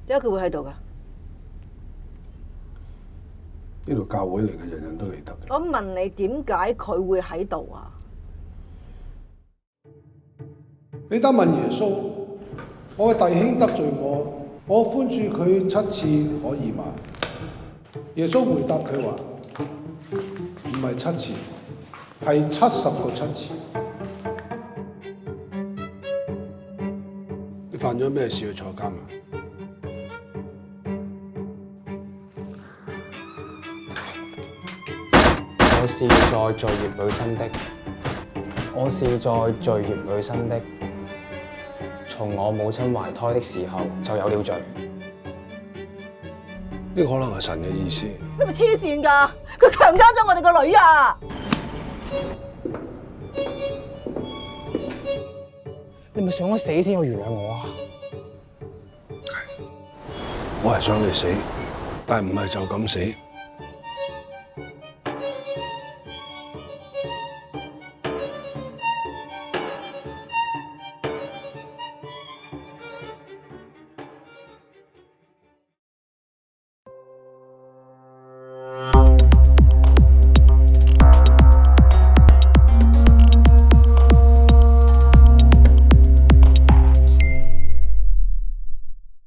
點解佢會喺度㗎？呢度教會嚟嘅，人人都嚟得。我問你點解佢會喺度啊？你得問耶穌，我嘅弟兄得罪我寬恕佢7次可以嗎？耶穌回答佢話：唔係7次，係70個7次。你犯咗咩事去坐監啊？我是在罪孽裏生的，我是在罪孽裏生的，從我母親懷胎的時候就有了罪。呢個可能係神嘅意思。你咪黐線㗎！佢強姦咗我哋個女啊！你咪想我死先要原諒我啊？我係想你死，但係唔係就咁死。